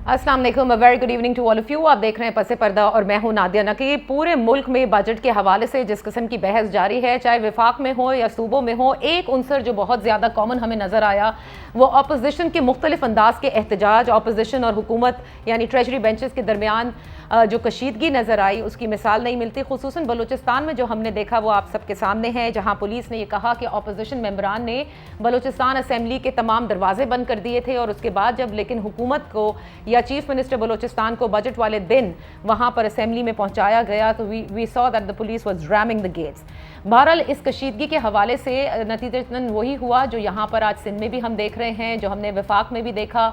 अस्सलाम वालेकुम, very good evening to all of you. आप देख रहे हैं पसे पर्दा और मैं हूं नादिया नकी। पूरे मुल्क में बजट के हवाले से जिस किस्म की बहस जारी है, चाहे विफाक में हो या सूबों में हो, एक उनसर जो बहुत ज़्यादा कॉमन हमें नज़र आया वो अपोजिशन के मुख्तलिफ अंदाज के एहतजाज, अपोजिशन और हुकूमत यानी ट्रेजरी बेंचेस के दरमियान जो कशीदगी नज़र आई उसकी मिसाल नहीं मिलती। खुसूसन बलूचिस्तान में जो हमने देखा वो आप सबके सामने है, जहाँ पुलिस ने यह कहा कि अपोजिशन मेंबरान ने बलूचिस्तान असम्बली के तमाम दरवाजे बंद कर दिए थे और उसके बाद जब लेकिन हुकूमत को या चीफ मिनिस्टर बलूचिस्तान को बजट वाले दिन वहाँ पर असम्बली में पहुँचाया गया तो we saw that the police was ramming the gates. बहरहाल इस कशीदगी के हवाले से नतीजतन वही हुआ जो यहाँ पर आज सिंध में भी हम देख रहे हैं, जो हमने वफाक में भी देखा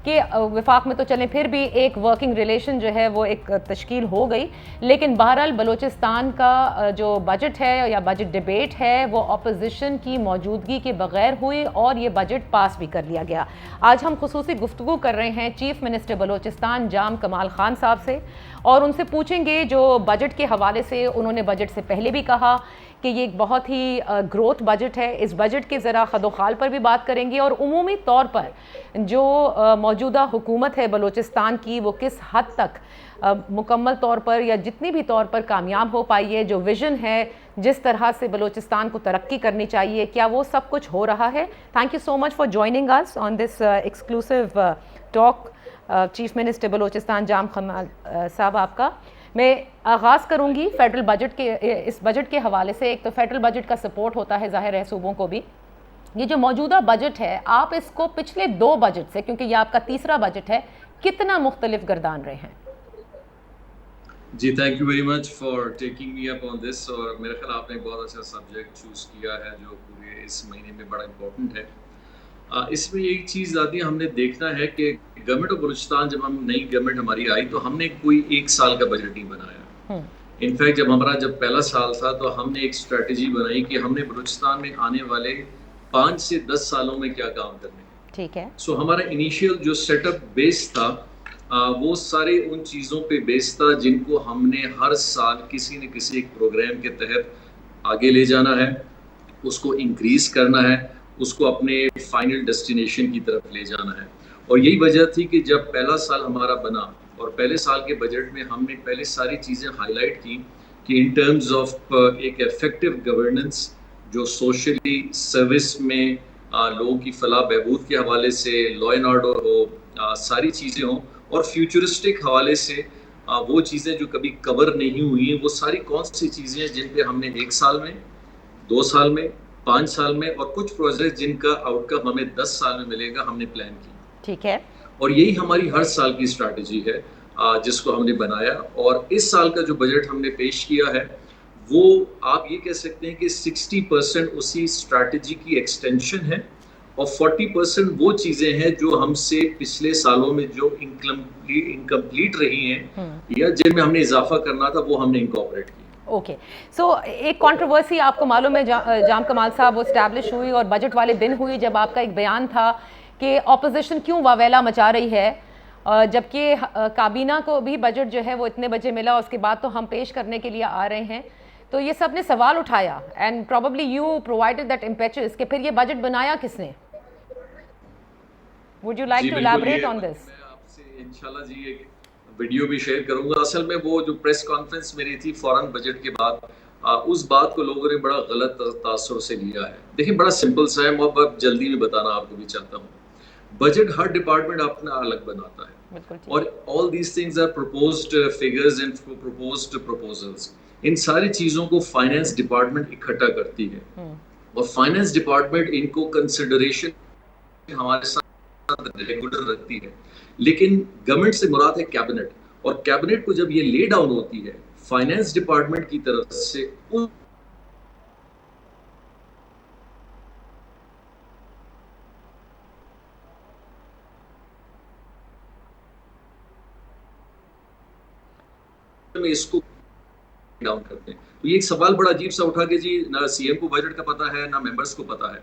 कि वफाक में तो चलें फिर भी एक वर्किंग रिलेशन जो है वो एक तश्कील हो गई, लेकिन बहरहाल बलूचिस्तान का जो बजट है या बजट डिबेट है वो अपोजिशन की मौजूदगी के बगैर हुई और ये बजट पास भी कर लिया गया। आज हम खुसूसी गुफ्तगू कर रहे हैं चीफ मिनिस्टर बलूचिस्तान जाम कमाल खान साहब से और उनसे पूछेंगे जो बजट के हवाले से उन्होंने बजट से पहले भी कहा कि ये एक बहुत ही ग्रोथ बजट है। इस बजट के ज़रा खदोखाल पर भी बात करेंगे और उमूमी तौर पर जो मौजूदा हुकूमत है बलूचिस्तान की वो किस हद तक मुकम्मल तौर पर या जितनी भी तौर पर कामयाब हो पाई है, जो विज़न है जिस तरह से बलूचिस्तान को तरक्की करनी चाहिए, क्या वो सब कुछ हो रहा है। Thank you so much for joining us on this exclusive talk chief minister Balochistan Jam Kamal sahab. आपका मैं आगाज़ करूंगी फेडरल बजट के इस बजट के हवाले से। एक तो फेडरल बजट का सपोर्ट होता है ज़ाहिर है सूबों को भी। ये जो मौजूदा बजट है आप इसको पिछले 2 बजट से, क्योंकि ये आपका तीसरा बजट है, कितना मुख्तलिफ गर्दान रहे हैं? जी thank you very much for taking me up on this. और मेरे ख्याल आपने बहुत अच्छा सब्जेक्ट चूज़ किया है जो पूरे इस महीने में बड़ा इम्पोर्टेंट है। इसमें एक चीज़ आती है, हमने देखना है कि गवर्नमेंट ऑफ बलूचिस्तान जब हम नई गवर्नमेंट हमारी आई तो हमने कोई 1 साल का बजट नहीं बनाया। इनफैक्ट जब पहला साल था तो हमने एक स्ट्रेटजी बनाई कि हमने बलूचिस्तान में आने वाले 5 से 10 सालों में क्या काम करने हैं। ठीक है। सो हमारा इनिशियल जो सेटअप बेस था वो सारे उन चीज़ों पे बेस था जिनको हमने हर साल किसी न किसी एक प्रोग्राम के तहत आगे ले जाना है, उसको इंक्रीज करना है, उसको अपने फाइनल डेस्टिनेशन की तरफ ले जाना है। और यही वजह थी कि जब पहला साल हमारा बना और पहले साल के बजट में हमने पहले सारी चीज़ें हाईलाइट की कि इन टर्म्स ऑफ एक इफेक्टिव गवर्नेंस जो सोशली सर्विस में लोगों की फलाह बहबूद के हवाले से लॉ एंड ऑर्डर हो, सारी चीज़ें हों और फ्यूचरिस्टिक हवाले से वो चीज़ें जो कभी कवर नहीं हुई हैं वो सारी कौन सी चीज़ें हैं जिन पे हमने 1 साल में, 2 साल में, 5 साल में और कुछ प्रोजेक्ट जिनका आउटकम हमें 10 साल में मिलेगा हमने प्लान की। ठीक है। और यही हमारी हर साल की स्ट्रैटेजी है जिसको हमने बनाया। और इस साल का जो बजट हमने पेश किया है वो आप ये कह सकते हैं कि 60% उसी स्ट्रैटेजी की एक्सटेंशन है और 40% वो चीज़ें हैं जो हमसे पिछले सालों में जो इनकम्प्लीट रही हैं या जिनमें हमने इजाफा करना था वो हमने इनकॉर्पोरेट किया। ओके, सो एक कंट्रोवर्सी आपको मालूम है जाम कमाल साहब, वो स्टैब्लिश हुई और बजट वाले दिन हुई जब आपका एक बयान था कि ऑपोजिशन क्यों वावेला मचा रही है, जबकि काबीना को भी बजट जो है वो इतने बजे मिला, उसके बाद तो हम पेश करने के लिए आ रहे हैं। तो ये सब ने सवाल उठाया and probably you provided that impetus कि फिर ये बजट बनाया किसने? Would you like to elaborate on this? मैं आपसे इंशाल्लाह जी एक वीडियो भी शेयर करूंगा। असल में वो जो प्रेस कॉन्फ्रेंस मेरी थी फौरन बजट के बाद, उस बात को लोगों ने बड़ा गलत तासुर से लिया है। देखिए बड़ा सिंपल सा है, मैं जल्दी में बताना आपको भी चाहता हूँ। बजट हर डिपार्टमेंट अपना अलग बनाता है और all these things are proposed figures and proposed proposals. इन सारी चीज़ों को फाइनेंस डिपार्टमेंट इकट्ठा करती है और फाइनेंस डिपार्टमेंट इनको कंसिडरेशन हमारे साथ रेगुलर रखती है। लेकिन गवर्नमेंट से मुराद है कैबिनेट, और कैबिनेट को जब ये ले डाउन होती है फाइनेंस डिपार्टमेंट की तरफ से में इसको डाउन करते हैं। तो ये एक सवाल बड़ा अजीब सा उठा के जी ना सीएम को बजट का पता है ना मेंबर्स को पता है।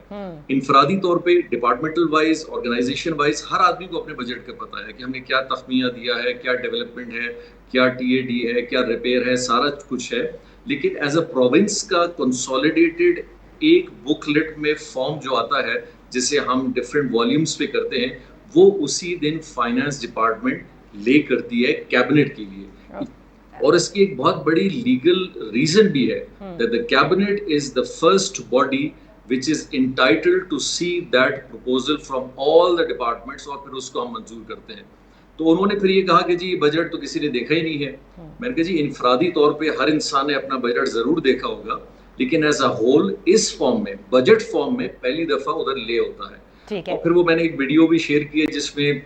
इनफरादी तौर पे डिपार्टमेंटल वाइज, ऑर्गेनाइजेशन वाइज हर आदमी को अपने बजट का पता है कि हमने क्या तखमिया दिया है, क्या डेवलपमेंट है, क्या टीएडी है, क्या रिपेयर है, सारा कुछ है। लेकिन एज अ प्रोविंस का कंसोलिडेटेड एक बुकलेट में फॉर्म जो आता है जिसे हम डिफरेंट वॉल्यूम्स पे करते हैं वो उसी दिन फाइनेंस डिपार्टमेंट ले करती है कैबिनेट के लिए। और इसकी एक बहुत बड़ी लीगल रीजन भी है that the cabinet is the first body which is entitled to see that proposal from all the departments और फिर उसको हम मंजूर करते हैं। तो उन्होंने फिर ये कहा कि जी बजट तो किसी ने देखा ही नहीं है। मैंने कहा जी इनफरादी तौर पे हर इंसान ने अपना बजट जरूर देखा होगा, लेकिन एज अ होल इस फॉर्म में, बजट फॉर्म में पहली दफा उधर ले होता है। ठीक है। और फिर वो मैंने एक वीडियो भी शेयर की है जिसमें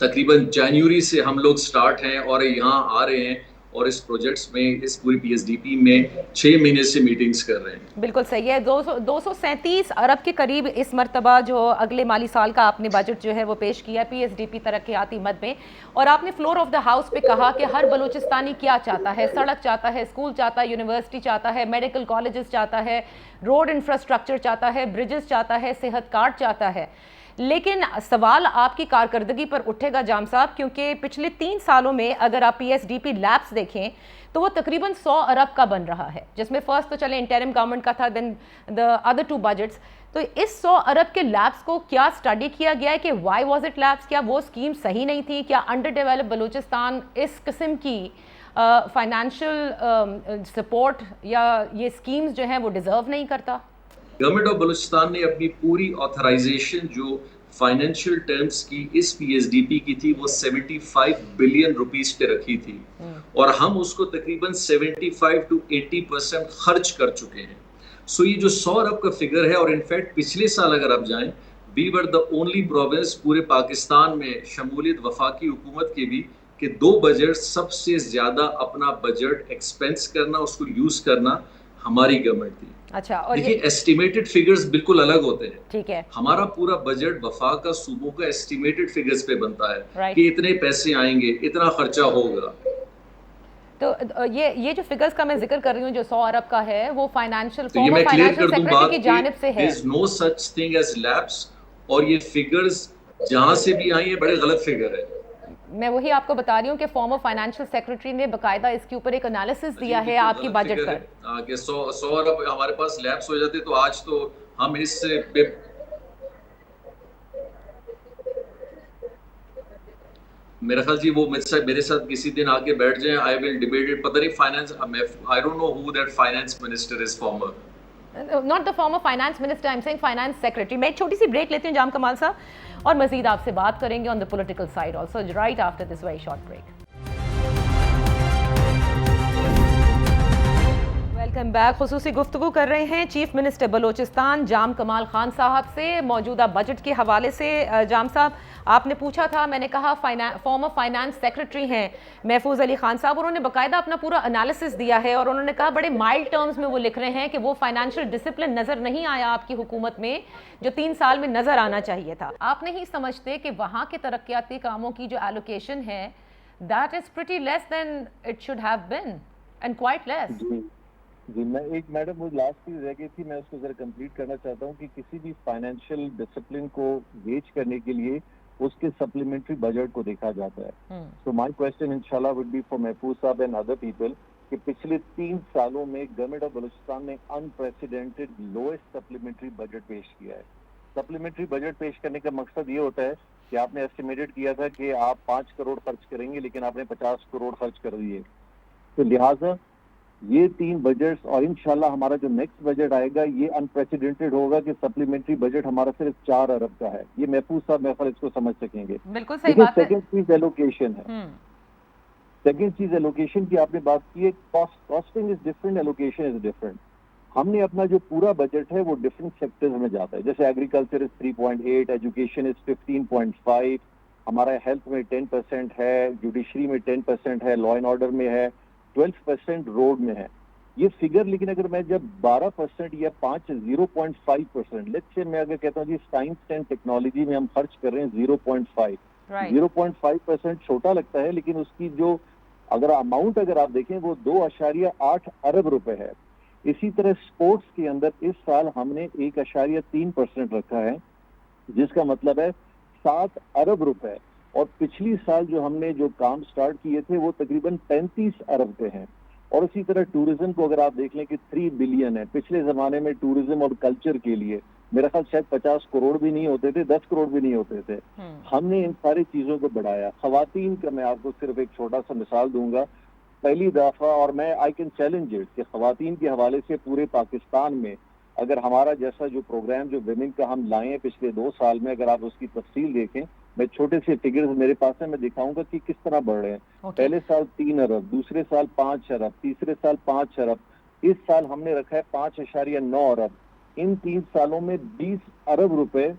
तकरीबन जनवरी से हम लोग स्टार्ट हैं और यहाँ आ रहे हैं और इस प्रोजेक्ट्स में, इस पूरी पीएसडीपी में 6 महीने से मीटिंग्स कर रहे हैं। बिल्कुल सही है। 237 अरब के करीब इस मर्तबा जो अगले माली साल का आपने बजट जो है वो पेश किया पीएसडीपी तरक्याती मद में, और आपने फ्लोर ऑफ द हाउस पे कहा कि हर बलूचिस्तानी क्या चाहता है, सड़क चाहता है, स्कूल चाहता है, यूनिवर्सिटी चाहता है, मेडिकल कॉलेजेस चाहता है, रोड इंफ्रास्ट्रक्चर चाहता है, ब्रिजेस चाहता है, सेहत कार्ड चाहता है। लेकिन सवाल आपकी कारकर्दगी पर उठेगा जाम साहब, क्योंकि पिछले 3 सालों में अगर आप पीएसडीपी लैब्स देखें तो वो तकरीबन 100 अरब का बन रहा है, जिसमें फर्स्ट तो चले इंटरिम गवर्नमेंट का था, देन द अदर 2 बजट्स। तो इस 100 अरब के लैब्स को क्या स्टडी किया गया है कि व्हाई वाज इट लैब्स? क्या वो स्कीम सही नहीं थी? क्या अंडर डेवलप्ड बलूचिस्तान इस किस्म की फाइनेंशियल सपोर्ट या ये स्कीम्स जो हैं वो डिजर्व नहीं करता? गवर्नमेंट ऑफ बलूचिस्तान ने अपनी पूरी ऑथराइजेशन जो फाइनेंशियल टर्म्स की इस पीएसडीपी की थी वो 75 बिलियन रुपीस पे रखी थी और हम उसको तकरीबन 75 to 80% खर्च कर चुके हैं। सो ये जो 100 अरब का फिगर है, और इनफैक्ट पिछले साल अगर आप जाएं, we were the only province पूरे पाकिस्तान में शमूलियत वफाकी हुकूमत के भी कि 2 बजट सबसे ज्यादा अपना बजट एक्सपेंस करना, उसको यूज करना हमारी गवर्नमेंट थी। अच्छा, और देखिए एस्टिमेटेड फिगर्स बिल्कुल अलग होते हैं। ठीक है। हमारा पूरा बजट वफाक का सूबों का एस्टिमेटेड फिगर्स पे बनता है Right. कि इतने पैसे आएंगे, इतना खर्चा होगा। तो ये जो फिगर्स का मैं जिक्र कर रही हूँ जो 100 अरब का है वो फाइनेंशियल तो ये मैं क्लियर कर दूं बात की जानिब से है। There is no such thing as labs, और ये फिगर्स जहां से भी आई है बड़े गलत फिगर है। मैं वही आपको बता रही हूँ कि फॉर्मर फाइनेंशियल सेक्रेटरी ने बकायदा इसके ऊपर एक एनालिसिस दिया है आपकी बजट पर कि 100 अरब हमारे पास लैब्स हो जाते तो आज तो हम इससे मेरा ख्याल जी वो मेरे साथ किसी दिन आके बैठ जाए, आई विल डिबेट इट। पता नहीं finance, I don't know who that finance minister is farmer, not the former finance minister, I am saying finance secretary. मैं एक छोटी सी ब्रेक लेती हूँ जाम कमाल साहब और मजीद आपसे बात करेंगे on the political side also right after this very short break. Welcome back. खुसूसी गुफ्तगू कर रहे हैं चीफ मिनिस्टर बलोचिस्तान जाम कमाल खान साहब से मौजूदा बजट के हवाले से। जाम साहब, आपने पूछा था, मैंने कहा फॉर्मर फाइनेंस सेक्रेटरी हैं महफूज अली खान साहब, उन्होंने बाकायदा अपना पूरा एनालिसिस दिया है और उन्होंने कहा बड़े माइल्ड टर्म्स में वो लिख रहे हैं कि वो फाइनेंशियल डिसिप्लिन नज़र नहीं आया आपकी हुकूमत में जो 3 साल में नज़र आना चाहिए था। आप नहीं समझते कि वहाँ के तरक्याती कामों की जो एलोकेशन है that is pretty less than it should have been and quite less? जी, मैं एक मैडम वो लास्ट चीज रह गई थी, मैं उसको जरा कंप्लीट करना चाहता हूँ कि किसी भी फाइनेंशियल डिसिप्लिन को गेज करने के लिए उसके सप्लीमेंट्री बजट को देखा जाता है। सो माय क्वेश्चन इंशाल्लाह वुड बी फॉर महफूज साहब एंड अदर पीपल कि पिछले 3 सालों में गवर्नमेंट ऑफ बलूचिस्तान ने अनप्रेसिडेंटेड लोएस्ट सप्लीमेंट्री बजट पेश किया है। सप्लीमेंट्री बजट पेश करने का मकसद ये होता है कि आपने एस्टिमेटेड किया था कि आप 5 करोड़ खर्च करेंगे, लेकिन आपने 50 करोड़ खर्च कर दिए। तो लिहाजा ये 3 बजट्स और इंशाल्लाह हमारा जो नेक्स्ट बजट आएगा ये अनप्रेसिडेंटेड होगा कि सप्लीमेंट्री बजट हमारा सिर्फ 4 अरब का है। ये महफूज साहब महफल इसको समझ सकेंगे। बिल्कुल सही बात है। सेकंड चीज एलोकेशन है। सेकंड चीज एलोकेशन की आपने बात की है, costing is different, allocation is different. हमने अपना जो पूरा बजट है वो डिफरेंट सेक्टर्स में जाता है, जैसे एग्रीकल्चर इज 3.8, एजुकेशन इज 15.5, हमारा हेल्थ में 10% है, जुडिशरी में 10% है, लॉ एंड ऑर्डर में है, 12% रोड में है। ये फिगर लेकिन अगर मैं जब 12% या 0.5%, लेट्स से मैं अगर कहता हूँ जी साइंस एंड टेक्नोलॉजी में हम खर्च कर रहे हैं 0.5, 0.5% छोटा लगता है, लेकिन उसकी जो अगर अमाउंट अगर आप देखें वो 2.8 अरब रुपए है। इसी तरह स्पोर्ट्स के अंदर इस साल हमने 1.3% रखा है, जिसका मतलब है 7 अरब रुपए, और पिछली साल जो हमने जो काम स्टार्ट किए थे वो तकरीबन 35 अरब पे हैं। और इसी तरह टूरिज्म को अगर आप देख लें कि 3 बिलियन है, पिछले जमाने में टूरिज्म और कल्चर के लिए मेरा ख्याल शायद 50 करोड़ भी नहीं होते थे, 10 करोड़ भी नहीं होते थे। हमने इन सारी चीजों को बढ़ाया। खवातीन का मैं आपको सिर्फ एक छोटा सा मिसाल दूंगा। पहली दफा, और मैं आई कैन चैलेंज इट, कि खवातीन के हवाले से पूरे पाकिस्तान में अगर हमारा जैसा जो प्रोग्राम जो विमेन का हम लाए हैं पिछले 2 साल में, अगर आप उसकी तफसील देखें, मैं छोटे से फिगर्स मेरे पास है, मैं दिखाऊंगा कि किस तरह बढ़ रहे हैं। पहले साल 3 अरब, दूसरे साल 5 अरब, तीसरे साल 5 अरब, इस साल हमने रखा है 5.9 अरब। इन 3 सालों में 20 अरब रुपए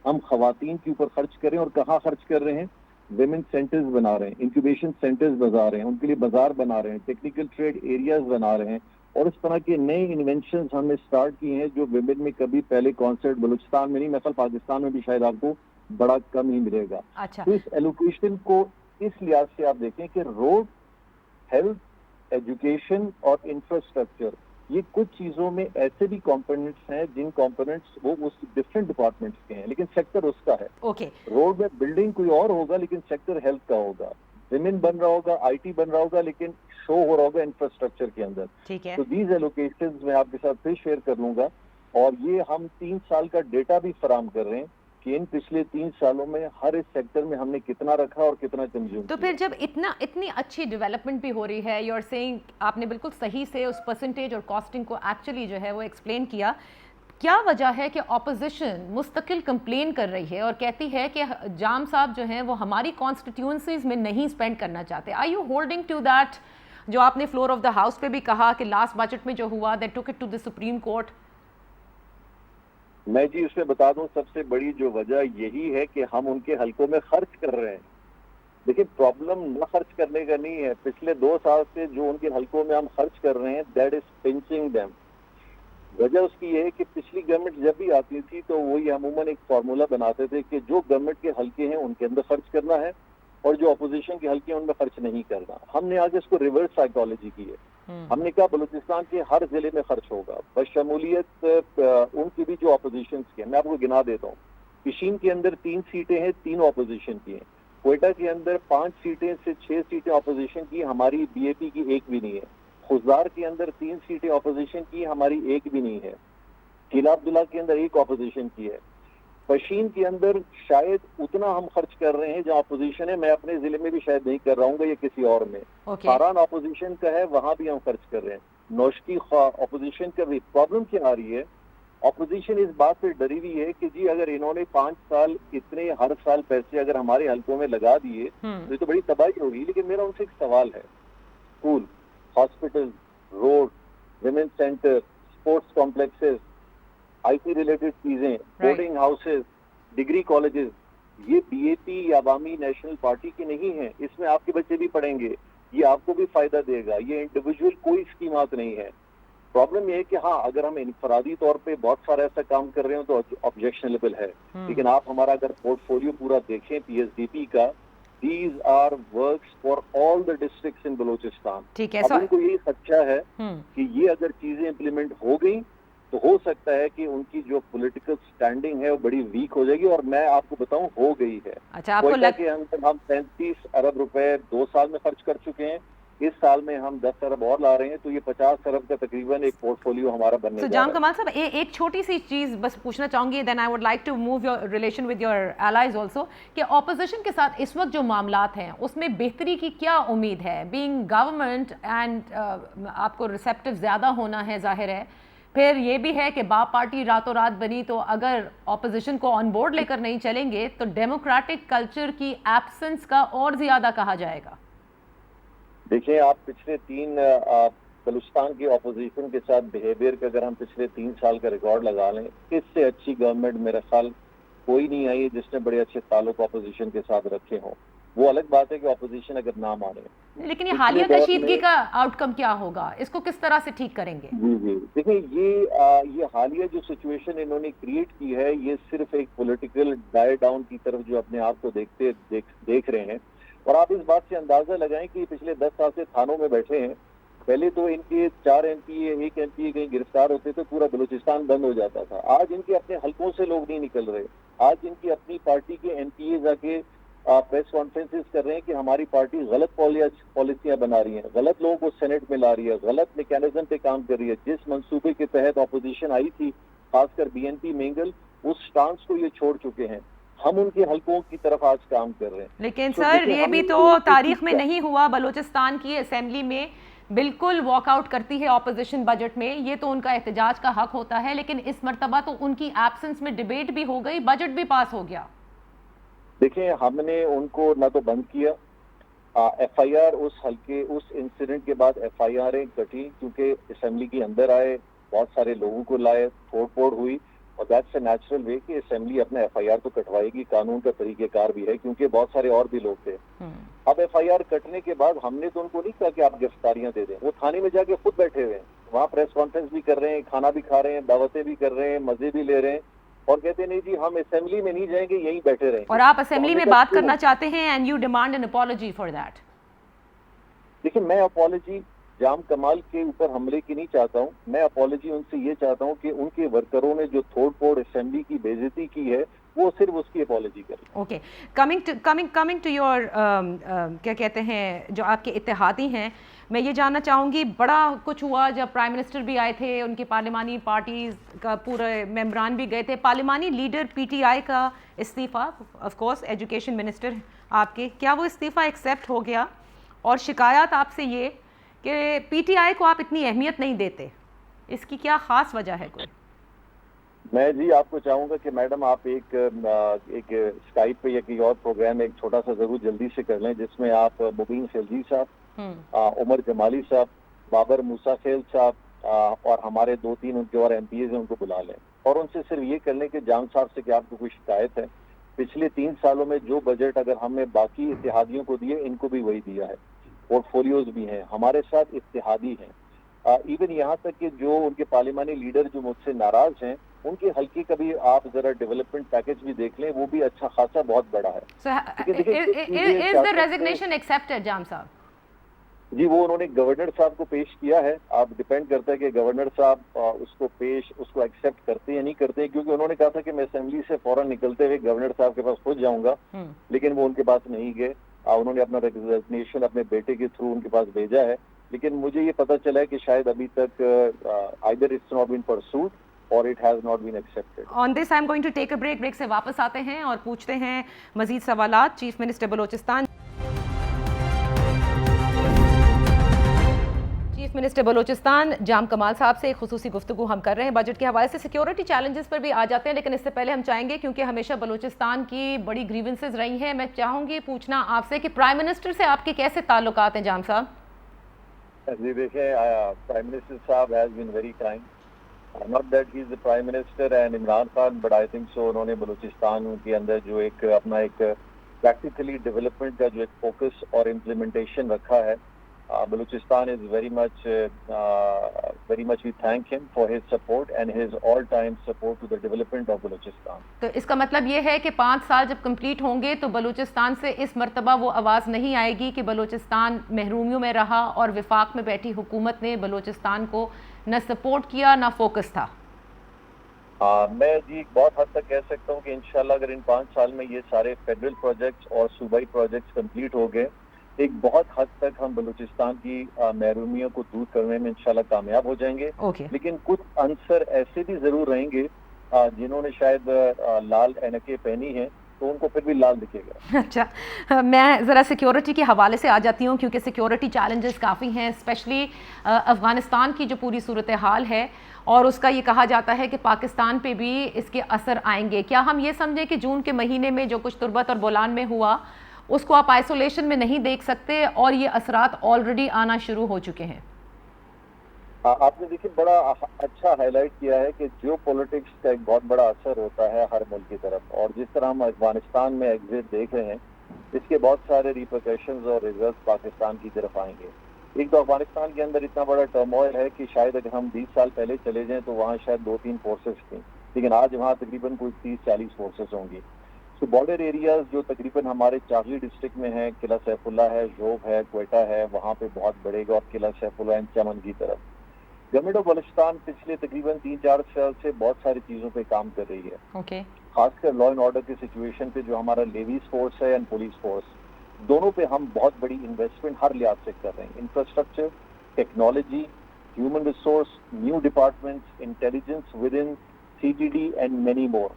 हम खवातीन के ऊपर खर्च करें। और कहाँ खर्च कर रहे हैं? विमेन सेंटर्स बना रहे हैं, इंक्यूबेशन सेंटर्स बना रहे हैं, उनके लिए बाजार बना रहे हैं, टेक्निकल ट्रेड एरियाज बना रहे हैं, और इस तरह के नए इन्वेंशन हमने स्टार्ट किए हैं जो विमेन में कभी पहले कॉन्सेप्ट बलूचिस्तान में नहीं, मैं पाकिस्तान में भी शायद आपको बड़ा कम ही मिलेगा। अच्छा। तो इस एलोकेशन को इस लिहाज से आप देखें कि रोड, हेल्थ, एजुकेशन और इंफ्रास्ट्रक्चर, ये कुछ चीजों में ऐसे भी कंपोनेंट्स हैं जिन कंपोनेंट्स वो उस डिफरेंट डिपार्टमेंट्स के हैं, लेकिन सेक्टर उसका है। ओके। रोड में बिल्डिंग कोई और होगा लेकिन सेक्टर हेल्थ का होगा, विमेन बन रहा होगा, आईटी बन रहा होगा, लेकिन शो हो रहा होगा इंफ्रास्ट्रक्चर के अंदर। ठीक है। तो दीज एलोकेशंस मैं आपके साथ फिर शेयर कर लूंगा, और ये हम 3 साल का डेटा भी फराम कर रहे हैं कि इन पिछले 3 सालों में हर इस सेक्टर में हमने कितना रखा और कितना कंज्यूम। तो फिर जब इतनी अच्छी डेवलपमेंट भी हो रही है, यू आर सेइंग, आपने बिल्कुल सही से उस परसेंटेज और कॉस्टिंग को एक्चुअली जो है वो एक्सप्लेन किया, क्या वजह है कि ऑपोजिशन मुस्तकिल कंप्लेन कर रही है और कहती है कि जाम साहब जो हैं वो हमारी कॉन्स्टिट्यूंसीज में नहीं स्पेंड करना चाहते? Are you holding to that जो आपने फ्लोर ऑफ द हाउस पे भी कहा कि लास्ट बजट में जो हुआ that took it to the supreme court? मैं जी उसमें बता दूं, सबसे बड़ी जो वजह यही है कि हम उनके हलकों में खर्च कर रहे हैं। देखिए, प्रॉब्लम न खर्च करने का नहीं है, पिछले 2 साल से जो उनके हलकों में हम खर्च कर रहे हैं, दैट इज पिंचिंग देम। वजह उसकी ये है कि पिछली गवर्नमेंट जब भी आती थी तो वही अमूमन एक फार्मूला बनाते थे कि जो गवर्नमेंट के हलके हैं उनके अंदर खर्च करना है और जो अपोजिशन के हलके हैं उनमें खर्च नहीं करना। हमने आज इसको रिवर्स साइकोलॉजी की है। हमने कहा बलूचिस्तान के हर जिले में खर्च होगा, बशमूलियत उनकी भी जो अपोजिशन की है। मैं आपको गिना देता हूँ। पिशीन के अंदर 3 सीटें हैं, 3 अपोजिशन की हैं। क्वेटा के अंदर 5 सीटें से 6 सीटें अपोजिशन की, हमारी बीएपी की एक भी नहीं है। खुजदार के अंदर 3 सीटें अपोजिशन की, हमारी एक भी नहीं है। किला अब्दुल्ला के अंदर 1 अपोजिशन की है। पशीन के अंदर शायद उतना हम खर्च कर रहे हैं जहाँ अपोजिशन है, मैं अपने जिले में भी शायद नहीं कर रहा हूँ या किसी और में। फारान अपोजिशन का है, वहां भी हम खर्च कर रहे हैं। नौशकी अपोजिशन का भी। प्रॉब्लम क्या आ रही है? अपोजिशन इस बात से डरी हुई है कि जी अगर इन्होंने 5 साल इतने हर साल पैसे अगर हमारे हलकों में लगा दिए तो ये तो बड़ी तबाही होगी। लेकिन मेरा उनसे एक सवाल है, school, hospital, road, women centre, sports complexes, IT related चीजें, बोर्डिंग हाउसेस, डिग्री कॉलेजेस, ये बीएपी या अवामी नेशनल पार्टी की नहीं है। इसमें आपके बच्चे भी पढ़ेंगे, ये आपको भी फायदा देगा। ये इंडिविजुअल कोई स्कीमात नहीं है। प्रॉब्लम ये है कि हाँ, अगर हम इनफरादी तौर पे बहुत सारा ऐसा काम कर रहे हो तो ऑब्जेक्शनेबल है। लेकिन आप हमारा अगर पोर्टफोलियो पूरा देखें पीएसडीपी का, these are works for all the districts in Balochistan. ठीक है। अब उनको यही खदशा है कि ये अगर चीजें इम्प्लीमेंट हो गई तो हो सकता है कि उनकी जो पॉलिटिकल स्टैंडिंग है वो बड़ी वीक हो जाएगी, और मैं आपको बताऊं हो गई है। अच्छा, आपको हम 35 अरब रुपए 2 साल में खर्च कर चुके हैं। इस साल में हम 10 अरब और ला रहे हैं, तो ये 50 अरब का तकरीबन एक पोर्टफोलियो हमारा बनने जा रहा है। जाम कमाल साहब, एक छोटी सी चीज बस पूछना चाहूंगी, then I would like to move your relation with your allies also, कि ऑपोजिशन के साथ इस वक्त जो मामलात हैं उसमें बेहतरी की क्या उम्मीद है? बीइंग गवर्नमेंट एंड आपको रिसेप्टिव ज्यादा होना है, जाहिर है। फिर ये भी है कि बाप पार्टी रातों रात बनी, तो अगर ऑपोजिशन को ऑन बोर्ड लेकर नहीं चलेंगे तो डेमोक्रेटिक कल्चर की एब्सेंस का और ज्यादा कहा जाएगा। देखिए, आप पिछले 3 बलूचिस्तान की ऑपोजिशन के साथ बिहेवियर का अगर हम पिछले 3 साल का रिकॉर्ड लगा लें, इससे अच्छी गवर्नमेंट मेरा ख्याल कोई नहीं आई है जिसने बड़े अच्छे ताल्लुक ऑपोजिशन के साथ रखे हों। वो अलग बात है कि ऑपोजिशन अगर ना माने, लेकिन ये हालिया कशीदगी का आउटकम क्या होगा? इसको किस तरह से ठीक करेंगे? जी देखिए, ये हालिया जो सिचुएशन इन्होंने क्रिएट की है, ये सिर्फ एक पॉलिटिकल डाई डाउन की तरफ जो अपने आप को देख रहे हैं। और आप इस बात से अंदाजा लगाएं कि पिछले 10 साल से थानों में बैठे हैं। पहले तो इनके 4 एमपीए, 1 एमपीए कहीं गिरफ्तार होते थे, पूरा बलूचिस्तान बंद हो जाता था। आज इनके अपने हलकों से लोग नहीं निकल रहे। आज इनकी अपनी पार्टी के एमपीए जाके प्रेस कॉन्फ्रेंसेस कर रहे हैं कि हमारी पार्टी गलत पॉलिसियां बना रही है, गलत लोगों को सेनेट में ला रही है, गलत मैकेनिज्म पे काम कर रही है। जिस मंसूबे के तहत ऑपोजिशन आई थी, खासकर बीएनपी मेंगल, उस स्टांस को ये छोड़ चुके हैं। हम उनके हलकों की तरफ आज काम कर रहे हैं। लेकिन तो सर देखिए, ये भी हमें तो तारीख में नहीं हुआ। बलूचिस्तान की असेंबली में बिल्कुल वॉकआउट करती है ऑपोजिशन बजट में, ये तो उनका एहतजाज का हक होता है, लेकिन इस मर्तबा तो उनकी एब्सेंस में डिबेट भी हो गई, बजट भी पास हो गया। देखिए, हमने उनको ना तो बंद किया, एफआईआर उस इंसिडेंट के बाद एफआईआर कटी, क्योंकि असेंबली के अंदर आए, बहुत सारे लोगों को लाए, तोड़-फोड़ हुई, और दैट्स अ नेचुरल वे कि असेंबली अपना एफआईआर तो कटवाएगी, कानून का तरीकेकार भी है, क्योंकि बहुत सारे और भी लोग थे। अब एफआईआर कटने के बाद हमने तो उनको नहीं कहा कि आप गिरफ्तारियां दे दें, वो थाने में जाके खुद बैठे हुए हैं, वहाँ प्रेस कॉन्फ्रेंस भी कर रहे हैं, खाना भी खा रहे हैं, दावतें भी कर रहे हैं, मजे भी ले रहे हैं, और कहते नहीं जी हम असेंबली में नहीं जाएंगे, यहीं बैठे रहेंगे। और आप असेंबली में बात करना चाहते हैं and you demand an apology for that. देखिए, मैं अपॉलजी जाम कमाल के ऊपर हमले की नहीं चाहता हूं, मैं अपॉलजी उनसे ये चाहता हूं कि उनके वर्करों ने जो तोड़-फोड़ असेंबली की बेइज्जती की है, वो सिर्फ उसकी अपॉलजी करें। ओके, कमिंग टू योर क्या कहते हैं, जो आपके इत्तेहादी हैं, मैं ये जानना चाहूँगी, बड़ा कुछ हुआ जब प्राइम मिनिस्टर भी आए थे, उनकी पार्लिमानी पार्टीज का पूरे मेंबरान भी गए थे, पार्लिमानी लीडर पीटीआई का इस्तीफ़ा, ऑफ कोर्स एजुकेशन मिनिस्टर आपके, क्या वो इस्तीफ़ा एक्सेप्ट हो गया? और शिकायत आपसे ये कि पीटीआई को आप इतनी अहमियत नहीं देते, इसकी क्या ख़ास वजह है कोई? मैं जी आपको चाहूंगा कि मैडम आप एक स्काइप पे या कोई और प्रोग्राम एक छोटा सा जरूर जल्दी से कर लें, जिसमें आप मुबीन खिलजी साहब, उमर जमाली साहब, बाबर मूसा खेल साहब और हमारे 2-3 उनके और एमपीएज हैं, उनको बुला लें और उनसे सिर्फ ये कर लें कि जाम साहब से कि आपको कोई शिकायत है, पिछले 3 सालों में जो बजट अगर हमने बाकी इत्तेहादियों को दिए, इनको भी वही दिया है, पोर्टफोलियोज भी हैं, हमारे साथ इत्तेहादी हैं। इवन यहाँ तक कि जो उनके पार्लिमानी लीडर जो मुझसे नाराज हैं, उनके हल्के का भी आप जरा डेवलपमेंट पैकेज भी देख लें, वो भी अच्छा खासा बहुत बड़ा है। इज द रेजिग्नेशन एक्सेप्टेड जाम साहब? जी, वो उन्होंने गवर्नर साहब को पेश किया है। आप डिपेंड करता है कि गवर्नर साहब उसको एक्सेप्ट करते हैं या नहीं करते हैं, क्योंकि उन्होंने कहा था कि मैं असेंबली से फौरन निकलते हुए गवर्नर साहब के पास खुद जाऊंगा, लेकिन वो उनके पास नहीं गए। उन्होंने अपना रेजिग्नेशन अपने बेटे के थ्रू उनके पास भेजा है, लेकिन मुझे ये पता चला है कि शायद अभी तक either it's not been pursued और it has not been accepted. On this I am going to take a break से वापस आते हैं और पूछते हैं मजीद सवालात chief minister Balochistan. Chief minister Balochistan Jam Kamal sahab से एक खुसूसी गुफ्तगू हम कर रहे हैं बजट के हवाले से। सिक्योरिटी चैलेंजेस पर भी आ जाते हैं, लेकिन इससे पहले हम चाहेंगे, क्योंकि हमेशा बलूचिस्तान की बड़ी ग्रीवेंसेस रही हैं, मैं चाहूँगी पूछना आपसे कि प्राइम मिनिस्टर से आपके कैसे ताल्लुकात हैं जाम साहब? जी देखिए, प्राइम मिनिस्टर साहब has been very kind, not that he is the prime minister and Imran Khan, but I think so उन्होंने बलूचिस्तान के अंदर जो एक अपना एक प्रैक्टिकली डेवलपमेंट का जो एक फोकस और इम्प्लीमेंटेशन रखा है, Balochistan is very much we thank him for his support and his all-time support to the development of Balochistan. तो इसका मतलब ये है कि 5 साल जब कंप्लीट होंगे तो बलूचिस्तान से इस मर्तबा वो आवाज़ नहीं आएगी कि बलूचिस्तान महरूमियों में रहा और विफाक में बैठी हुकूमत ने बलूचिस्तान को न सपोर्ट किया न फोकस था। मैं जी बहुत हद तक कह सकता हूँ कि इंशाल्लाह अगर इन 5 साल में ये सारे फेडरल प्रोजेक्ट्स और सूबाई प्रोजेक्ट्स कंप्लीट हो गए, एक बहुत हद तक हम बलूचिस्तान की महरूमियों को दूर करने में इंशाल्लाह कामयाब हो जाएंगे। लेकिन कुछ अंसर ऐसे भी जरूर रहेंगे जिन्होंने शायद लाल ऐनकें पहनी हैं, तो उनको फिर भी लाल दिखेगा। अच्छा, मैं ज़रा सिक्योरिटी के हवाले से आ जाती हूँ, क्योंकि सिक्योरिटी चैलेंजेस काफ़ी हैं, स्पेशली अफ़गानिस्तान की जो पूरी सूरत हाल है और उसका ये कहा जाता है कि पाकिस्तान पे भी इसके असर आएंगे। क्या हम ये समझें कि जून के महीने में जो कुछ तुर्बत और बोलान में हुआ उसको आप आइसोलेशन में नहीं देख सकते और ये असरात ऑलरेडी आना शुरू हो चुके हैं? आपने देखिए बड़ा अच्छा हाईलाइट किया है कि जियो पॉलिटिक्स का एक बहुत बड़ा असर होता है हर मुल्क की तरफ, और जिस तरह हम अफगानिस्तान में एग्जिट देख रहे हैं, इसके बहुत सारे रिपरकशंस और रिजल्ट पाकिस्तान की तरफ आएंगे। एक तो अफगानिस्तान के अंदर इतना बड़ा टर्मोइल है कि शायद अगर हम 20 साल पहले चले जाएं तो वहाँ शायद 2-3 फोर्सेस थी, लेकिन आज वहाँ तकरीबन कोई 30-40 फोर्सेस होंगी। तो बॉर्डर एरियाज जो तकरीबन हमारे चागली डिस्ट्रिक्ट में है, किला सैफुल्ला है, जोब है, क्वेटा है, वहाँ पे बहुत बढ़ेगा, और किला सैफुल्ला एंड चमन की तरफ गवर्नमेंट ऑफ बलूचिस्तान पिछले तकरीबन 3-4 साल से बहुत सारी चीजों पे काम कर रही है। खासकर लॉ एंड ऑर्डर की सिचुएशन पे जो हमारा लेवीज फोर्स है एंड पुलिस फोर्स, दोनों पे हम बहुत बड़ी इन्वेस्टमेंट हर लिहाज से कर रहे हैं। Infrastructure, technology, human resource, new departments, intelligence with in CTD and many more.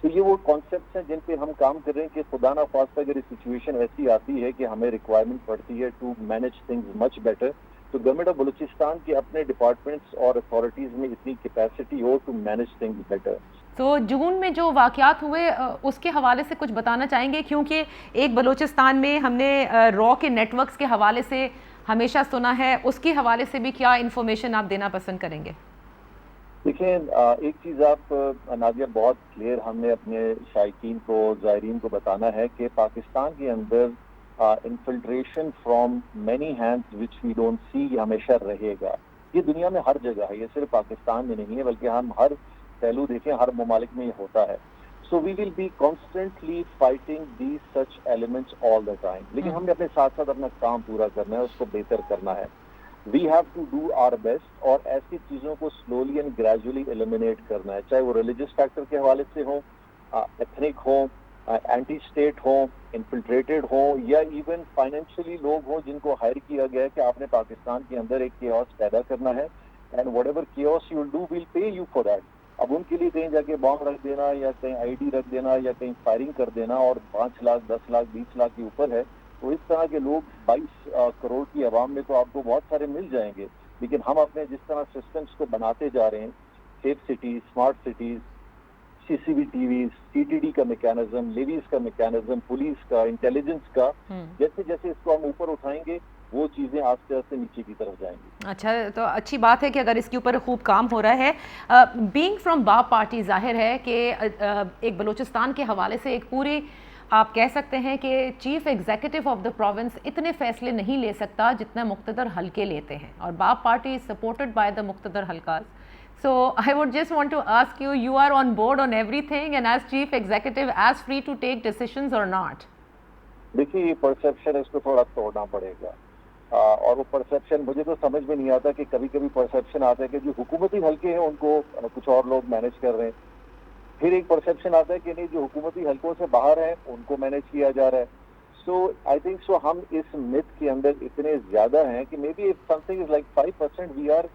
तो ये वो कॉन्सेप्ट्स हैं जिन पे हम काम कर रहे हैं कि खुदा ना खास्ता अगर सिचुएशन ऐसी आती है कि हमें रिक्वायरमेंट पड़ती है to manage things much better, तो गवर्नमेंट ऑफ बलूचिस्तान के अपने डिपार्टमेंट्स और अथॉरिटीज में इतनी कैपेसिटी हो टू मैनेज थिंग्स बेटर। तो जून में जो वाकयात हुए उसके हवाले से कुछ बताना चाहेंगे, क्योंकि एक बलूचिस्तान में हमने रॉ के नेटवर्क्स के हवाले से हमेशा सुना है, उसके हवाले से भी क्या इन्फॉर्मेशन आप देना पसंद करेंगे? देखिए, एक चीज़ आप नादिया बहुत क्लियर हमने अपने शायकीन को, ज़ायरीन को बताना है कि पाकिस्तान के अंदर infiltration from many hands which we don't see हमेशा रहेगा। ये दुनिया में हर जगह है, ये सिर्फ पाकिस्तान में नहीं है, बल्कि हम हर पहलू देखें हर ममालिक में ये होता है। So we will be constantly fighting these such elements all the time, लेकिन हमने अपने साथ साथ अपना काम पूरा करना है, उसको बेहतर करना है। We have to do our best और ऐसी चीज़ों को स्लोली एंड ग्रेजुअली एलिमिनेट करना है, चाहे वो रिलीजियस फैक्टर के हवाले से हो, एथनिक हो, एंटी स्टेट हो, इन्फिल्ट्रेटेड हो, या इवन फाइनेंशियली लोग हो जिनको हायर किया गया है कि आपने पाकिस्तान के अंदर एक केओस पैदा करना है and whatever chaos you will do will pay you for that. अब उनके लिए कहीं जाके बॉम्ब रख देना या कहीं आईडी रख देना या कहीं फायरिंग कर देना और 5 लाख 10 लाख 20 लाख के ऊपर है, तो इस तरह के लोग 22 करोड़ की आवाम में तो आपको बहुत सारे मिल जाएंगे। लेकिन हम अपने जिस तरह सिस्टम्स को बनाते जा रहे हैं, safe cities, smart cities, CCTV, CTD का मैकेनिज्म, लेवीज का मैकेनिज्म, पुलिस का, इंटेलिजेंस का, जैसे जैसे इसको हम ऊपर उठाएंगे वो चीज़ें आस्ते आस्ते नीचे की तरफ जाएंगी। अच्छा, तो अच्छी बात है कि अगर इसके ऊपर खूब काम हो रहा है। बीइंग फ्रॉम बाप पार्टी, जाहिर है कि एक बलूचिस्तान के हवाले से एक पूरी आप कह सकते हैं कि chief executive of the province इतने फैसले नहीं ले सकता जितना मुक्तदर हल्के लेते हैं, और BAP party is supported by the मुक्तदर हल्कास। So I would just want to ask you, you are on board on everything and as chief executive as free to take decisions or not? देखिए, ये परसेप्शन इसको थोड़ा तोड़ना पड़ेगा, और वो परसेप्शन मुझे तो समझ में नहीं आता कि कभी कभी परसेप्शन आता है कि जो हुकूमती हल्के हैं उनको कुछ और लोग मैनेज कर रहे हैं, फिर एक परसेप्शन आता है कि नहीं जो हुकूमती हल्कों से बाहर हैं उनको मैनेज किया जा रहा है। सो आई थिंक सो हम इस मिथ के अंदर इतने ज्यादा हैं कि maybe if something is like 5% we are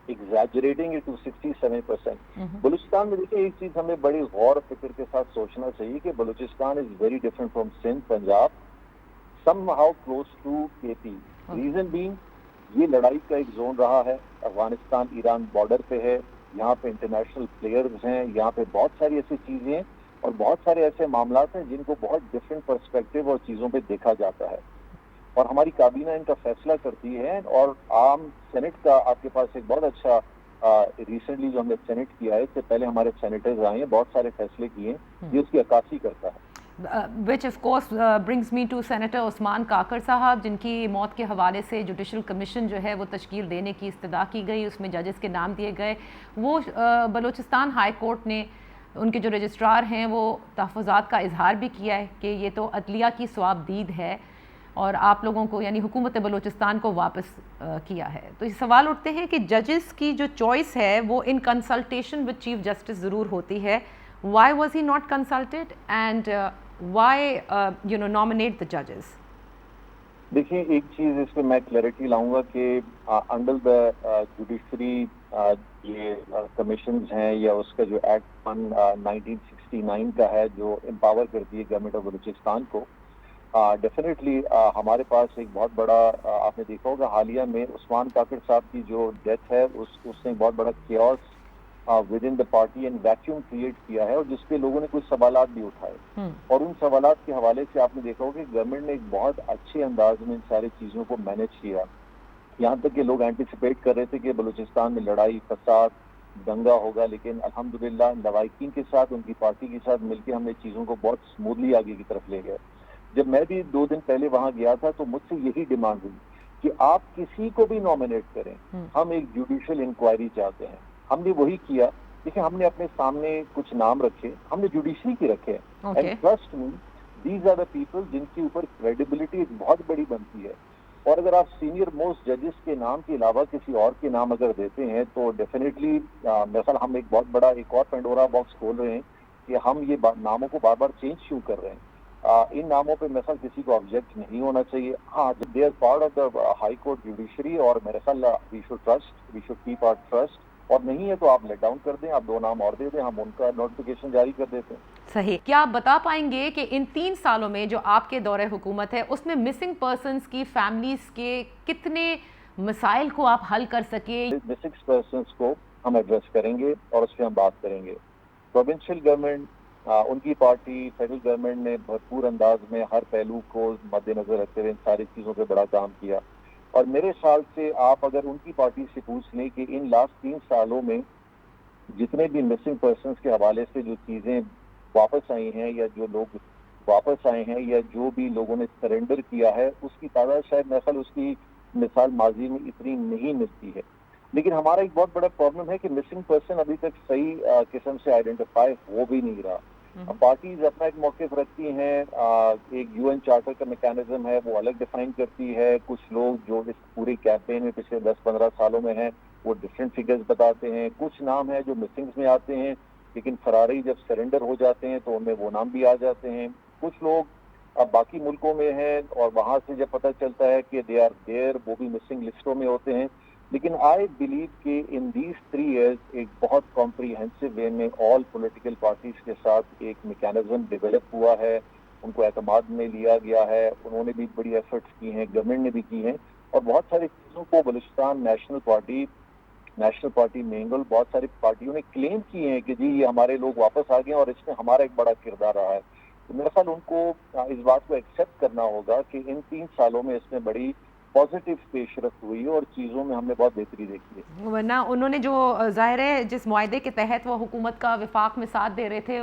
exaggerating it to 67%। Balochistan में देखिए, एक चीज हमें बड़ी गौर फिक्र के साथ सोचना चाहिए कि Balochistan is very different from Sindh, Punjab, somehow close to KP। Reason being ये लड़ाई का एक जोन रहा है, अफगानिस्तान ईरान बॉर्डर पे है, यहाँ पे इंटरनेशनल प्लेयर्स हैं, यहाँ पे बहुत सारी ऐसी चीजें हैं और बहुत सारे ऐसे मामलात हैं जिनको बहुत डिफरेंट पर्सपेक्टिव और चीजों पे देखा जाता है, और हमारी काबीना इनका फैसला करती है। और आम सेनेट का आपके पास एक बहुत अच्छा रिसेंटली जो हमने सेनेट किया है, इससे पहले हमारे सेनेटर्स आए हैं, बहुत सारे फैसले किए, ये उसकी अक्कासी करता है। Which of course brings me to Senator Usman काकर साहब, जिनकी मौत के हवाले से जुडिशल कमीशन जो है वो तश्कील देने की इस्तदा की गई, उसमें जजेस के नाम दिए गए। वो बलूचिस्तान हाई कोर्ट ने उनके जो रजिस्ट्रार हैं वो तहफ़्फ़ुज़ात का इजहार भी किया है कि ये तो अदलिया की स्वाबदीद है और आप लोगों को यानी हुकूमत बलूचिस्तान को वापस किया है। तो ये सवाल उठते हैं कि जजेस की जो चॉइस है वो in consultation with chief justice ज़रूर होती है। Why was he not consulted and why nominate the जजेस? देखिए, एक चीज़ इस पर मैं क्लैरिटी लाऊंगा कि अंडर द जुडिशरी ये कमीशंस हैं या उसका जो एक्ट 1969 का है जो एम्पावर करती है गवर्नमेंट ऑफ बलूचिस्तान को, डेफिनेटली हमारे पास एक बहुत बड़ा आपने देखा होगा हालिया में उस्मान काकर साहब की जो डेथ है उसने बहुत बड़ा chaos with in the party and vacuum create किया है, और जिसपे लोगों ने कुछ सवालात भी उठाए, और उन सवालात के हवाले से आपने देखा होगा कि गवर्नमेंट ने एक बहुत अच्छे अंदाज में इन सारी चीज़ों को मैनेज किया। यहाँ तक कि लोग एंटिसिपेट कर रहे थे कि बलूचिस्तान में लड़ाई फसाद दंगा होगा, लेकिन अल्हम्दुलिल्लाह लवाकिन के साथ उनकी पार्टी के साथ मिलकर हमने चीज़ों को बहुत स्मूथली आगे की तरफ ले गए। जब मैं भी 2 दिन पहले वहां गया था तो मुझसे यही डिमांड हुई कि आप किसी को भी नॉमिनेट करें, हम एक जुडिशियल इंक्वायरी चाहते हैं। हमने वही किया। देखिए, हमने अपने सामने कुछ नाम रखे, हमने जुडिशरी के रखे, and trust me these are the people जिनके ऊपर क्रेडिबिलिटी बहुत बड़ी बनती है। और अगर आप सीनियर मोस्ट जजेस के नाम के अलावा किसी और के नाम अगर देते हैं तो डेफिनेटली मेरे ख्याल हम एक बहुत बड़ा एक और पेंडोरा बॉक्स खोल रहे हैं कि हम ये नामों को बार बार चेंज क्यों कर रहे हैं। इन नामों पे मेरे ख्याल किसी को ऑब्जेक्ट नहीं होना चाहिए। हाँ, they are part of the high court judiciary और मेरे ख्याल we should keep our trust, और नहीं है तो आप लेट डाउन कर दें, आप 2 नाम और दे दें, हम उनका नोटिफिकेशन जारी कर देते हैं। सही। क्या आप बता पाएंगे कि इन 3 सालों में जो आपके दौरे हुकूमत है उसमें मिसिंग पर्सन्स की फैमिलीज के कितने मसाइल को आप हल कर सके? मिसिंग पर्सन्स को हम एड्रेस करेंगे और उस पर हम बात करेंगे। प्रोविंशियल गवर्नमेंट, उनकी पार्टी, फेडरल गवर्नमेंट ने भरपूर अंदाज में हर पहलू को मद्देनजर रखते हुए इन सारी चीज़ों पे बड़ा काम किया। और मेरे ख्याल से आप अगर उनकी पार्टी से पूछ लें कि इन लास्ट 3 सालों में जितने भी मिसिंग पर्सन्स के हवाले से जो चीज़ें वापस आई हैं या जो लोग वापस आए हैं या जो भी लोगों ने सरेंडर किया है, उसकी तादाद शायद मेरे ख्याल उसकी मिसाल माजी में इतनी नहीं मिलती है। लेकिन हमारा एक बहुत बड़ा प्रॉब्लम है कि मिसिंग पर्सन अभी तक सही किस्म से आइडेंटिफाई हो भी नहीं रहा। पार्टीज अपना एक मौक़िफ़ रखती हैं, एक यूएन चार्टर का मैकेनिज्म है वो अलग डिफाइन करती है। कुछ लोग जो इस पूरे कैंपेन में पिछले 10-15 सालों में हैं वो डिफरेंट फिगर्स बताते हैं। कुछ नाम है जो मिसिंग्स में आते हैं, लेकिन फरारी जब सरेंडर हो जाते हैं तो उनमें वो नाम भी आ जाते हैं। कुछ लोग अब बाकी मुल्कों में हैं और वहाँ से जब पता चलता है कि दे आर देयर, वो भी मिसिंग लिस्टों में होते हैं। लेकिन आई बिलीव कि इन दीज 3 years एक बहुत कॉम्प्रीहेंसिव वे में ऑल पॉलिटिकल पार्टीज के साथ एक मैकेनिज्म डेवलप हुआ है, उनको एतमाद में लिया गया है, उन्होंने भी बड़ी एफर्ट्स की हैं, गवर्नमेंट ने भी की हैं, और बहुत सारी चीज़ों को बलूचिस्तान नेशनल पार्टी मेंगल, बहुत सारी पार्टियों ने क्लेम किए हैं कि जी ये हमारे लोग वापस आ गए और इसमें हमारा एक बड़ा किरदार रहा है। तो मेरे ख्याल उनको इस बात को एक्सेप्ट करना होगा कि इन 3 सालों में इसमें बड़ी पॉजिटिव पेशरफ्त हुई है और चीज़ों में हमने बहुत बेहतरी देखी है। वरना उन्होंने जो ज़ाहिर है जिस मुआहदे के तहत वो हुकूमत का विफाक में साथ दे रहे थे,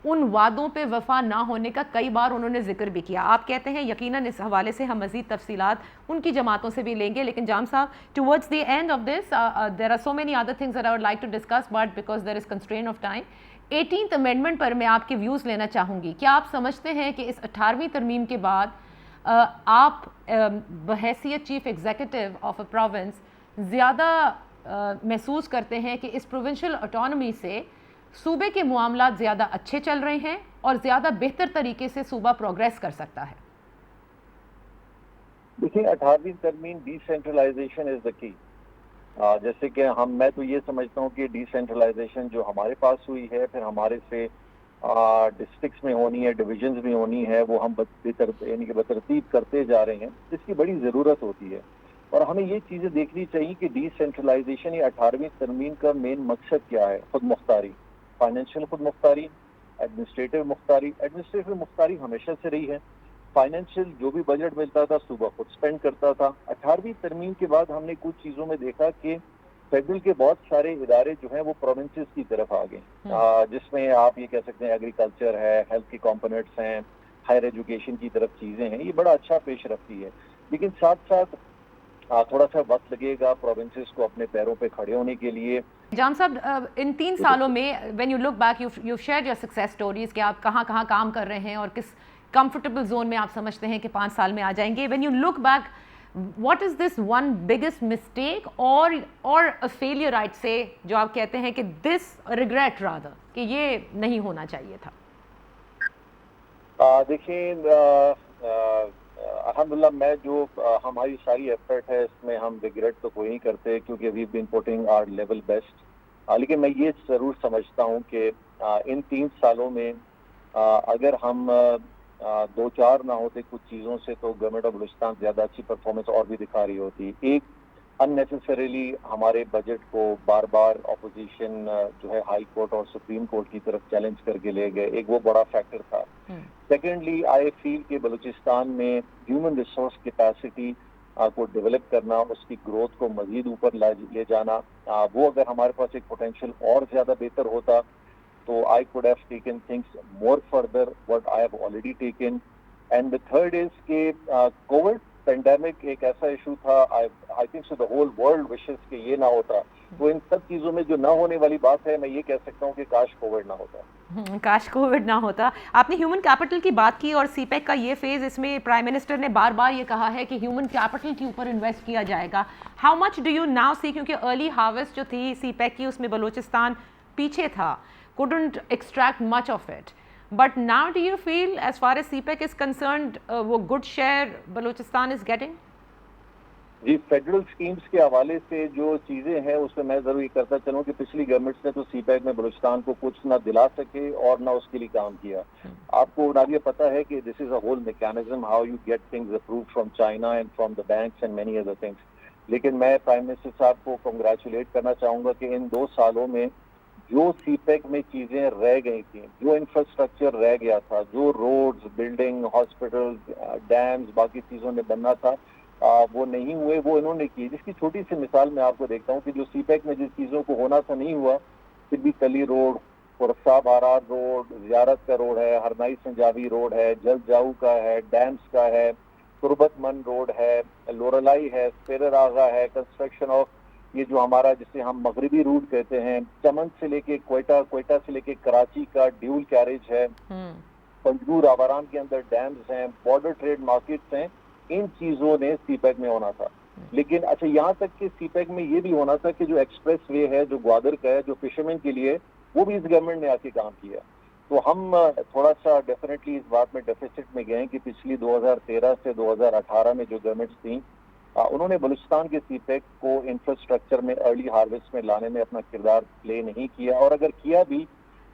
उन वादों पे वफा ना होने का कई बार उन्होंने जिक्र भी किया। आप कहते हैं यकीनन इस हवाले से हम मज़ीद तफसीलात उनकी जमातों से भी लेंगे। लेकिन जाम साहब, towards the end of this there are so many other things that I would like to discuss, but because there is constraint of time, 18th amendment पर मैं आपके व्यूज़ लेना चाहूँगी। क्या आप समझते हैं कि इस 18वीं तरमीम के बाद आप बहैसियत chief executive of a province ज़्यादा महसूस करते हैं कि इस प्रोविंशियल ऑटोनॉमी से सूबे के मामलात ज़्यादा अच्छे चल रहे हैं और ज़्यादा बेहतर तरीके से सूबा प्रोग्रेस कर सकता है? देखिए, 18वीं तरमीम डिसेंट्रलाइजेशन इज द की। जैसे कि मैं तो ये समझता हूँ कि डिसेंट्रलाइजेशन जो हमारे पास हुई है, फिर हमारे से डिस्ट्रिक्ट्स में होनी है, डिविजन्स में होनी है, वो हम यानी कि बतरतीब करते जा रहे हैं। इसकी बड़ी ज़रूरत होती है और हमें ये चीज़ें देखनी चाहिए कि डिसेंट्रलाइजेशन या 18वीं तरमीम का मेन मकसद क्या है। खुद मुख्तारी, फाइनेंशियल खुद मुख्तारी, एडमिनिस्ट्रेटिव मुख्तारी हमेशा से रही है। फाइनेंशियल जो भी बजट मिलता था सूबा खुद स्पेंड करता था। 18वीं तरमीम के बाद हमने कुछ चीज़ों में देखा कि फेडरल के बहुत सारे इदारे जो हैं वो प्रोविंसेस की तरफ आ गए, जिसमें आप ये कह सकते हैं एग्रीकल्चर है, हेल्थ के कंपोनेंट्स हैं, हायर एजुकेशन की तरफ चीज़ें हैं। ये बड़ा अच्छा पेश रफ्ती है, लेकिन साथ साथ थोड़ा सा वक्त लगेगा प्रोविंसेस को अपने पैरों पे खड़े होने के लिए। जाम साहब, इन 3 सालों में when you look back, you share your success stories कि आप कहाँ कहाँ काम कर रहे हैं और किस कंफर्टेबल जोन में आप समझते हैं कि 5 साल में आ जाएंगे। When you look back, what is this one biggest mistake or a failure I'd say जो आप कहते हैं कि this regret rather कि ये नहीं होना चाहिए था? देखिए, अल्हम्दुलिल्लाह मैं जो हमारी सारी एफर्ट है इसमें हम रिग्रेट तो कोई नहीं करते क्योंकि we been putting our level best. लेकिन मैं ये ज़रूर समझता हूँ कि इन 3 सालों में अगर हम 2-4 ना होते कुछ चीज़ों से तो गवर्नमेंट ऑफ बलूचिस्तान ज़्यादा अच्छी परफॉर्मेंस और भी दिखा रही होती। एक, अननेसेसरीली हमारे बजट को बार बार अपोजिशन जो है हाई कोर्ट और सुप्रीम कोर्ट की तरफ चैलेंज करके ले गए, एक वो बड़ा फैक्टर था। सेकेंडली, आई फील कि बलूचिस्तान में ह्यूमन रिसोर्स कैपेसिटी को डेवलप करना, उसकी ग्रोथ को मजीद ऊपर ले जाना, वो अगर हमारे पास एक पोटेंशियल और ज़्यादा बेहतर होता तो I could have taken things more further what I have already taken. And the third is कि COVID pandemic एक ऐसा इशू था, I think so the whole world wishes कि ये ना होता। तो इन सब चीज़ों में जो ना होने वाली बात है, मैं ये कह सकता हूँ कि काश कोविड ना होता। काश कोविड ना होता। आपने ह्यूमन कैपिटल की बात की और सीपैक का ये फेज, इसमें प्राइम मिनिस्टर ने बार बार ये कहा है कि ह्यूमन कैपिटल के ऊपर इन्वेस्ट किया जाएगा। How much do you now see, क्योंकि अर्ली हार्वेस्ट जो थी सीपैक की उसमें बलूचिस्तान पीछे था, couldn't extract much of it. But now do you feel, as far as CPEC is concerned, वो good share Balochistan is getting? जी, फेडरल स्कीम्स के हवाले से जो चीजें हैं उसमें मैं जरूर ये करता चलूं कि पिछली गवर्नमेंट्स ने तो सीपैक में बलूचिस्तान को कुछ ना दिला सके और ना उसके लिए काम किया। आपको नादिया पता है कि this is a whole mechanism how you get things approved from China and from the banks and many other things. लेकिन मैं प्राइम मिनिस्टर साहब को कांग्रेचुलेट करना चाहूंगा कि इन 2 सालों में जो सीपैक में चीजें रह गई थी, जो इंफ्रास्ट्रक्चर रह गया था, जो रोड्स, बिल्डिंग, हॉस्पिटल, डैम्स, बाकी चीजों में बनना था, वो नहीं हुए, वो इन्होंने की। जिसकी छोटी सी मिसाल मैं आपको देखता हूँ कि जो सीपैक में जिस चीजों को होना था नहीं हुआ, फिर भी कली रोड, पुरसाब आरार रोड, जियारत का रोड है, हरनाई संजावी रोड है, जल जाऊ का है, डैम्स का है, तुरबतमन रोड है, लोरलाई है, फेरर आगा है, कंस्ट्रक्शन ऑफ ये जो हमारा जिसे हम मगरबी रूट कहते हैं, चमन से लेके क्वेटा, क्वेटा से लेके कराची का ड्यूल कैरेज है, पंजगूर आवाराम के अंदर डैम्स हैं, बॉर्डर ट्रेड मार्केट्स हैं। इन चीजों ने सीपैक में होना था। लेकिन अच्छा, यहाँ तक कि सीपैक में ये भी होना था कि जो एक्सप्रेस वे है, जो ग्वादर का है, जो फिशरमैन के लिए, वो भी इस गवर्नमेंट ने आके काम किया। तो हम थोड़ा सा डेफिनेटली इस बात में डेफिसिट में गए हैं कि पिछली 2013 से 2018 में जो गवर्नमेंट्स थी, उन्होंने बलूचिस्तान के सीपैक को इंफ्रास्ट्रक्चर में अर्ली हार्वेस्ट में लाने में अपना किरदार प्ले नहीं किया, और अगर किया भी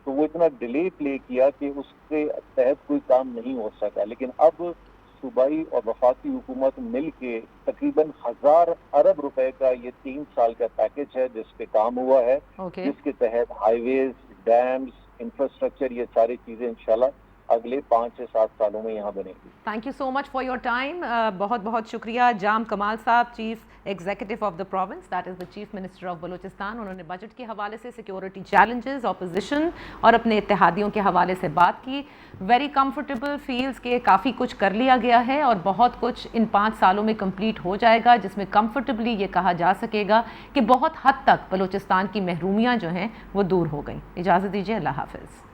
तो वो इतना डिले प्ले किया कि उसके तहत कोई काम नहीं हो सका। लेकिन अब सूबाई और वफाकी हुकूमत मिल के तकरीबन 1000 अरब रुपए का ये 3 साल का पैकेज है जिस पे काम हुआ है, जिसके तहत हाईवेज, डैम्स, इंफ्रास्ट्रक्चर, ये सारी चीजें इंशाल्लाह अगले 5 से 7 सालों में यहाँ बनेगी। Thank you so much for your time. बहुत बहुत शुक्रिया जाम कमाल साहब, chief executive of the province, that is the chief minister of Balochistan. उन्होंने बजट के हवाले से सिक्योरिटी चैलेंजेस, ऑपोजिशन और अपने इत्तेहादियों के हवाले से बात की। वेरी कंफर्टेबल फील्स के काफ़ी कुछ कर लिया गया है और बहुत कुछ इन 5 सालों में कंप्लीट हो जाएगा, जिसमें कंफर्टेबली ये कहा जा सकेगा कि बहुत हद तक बलूचिस्तान की महरूमियाँ जो हैं वो दूर हो गई। इजाज़त दीजिए, अल्लाह हाफिज़।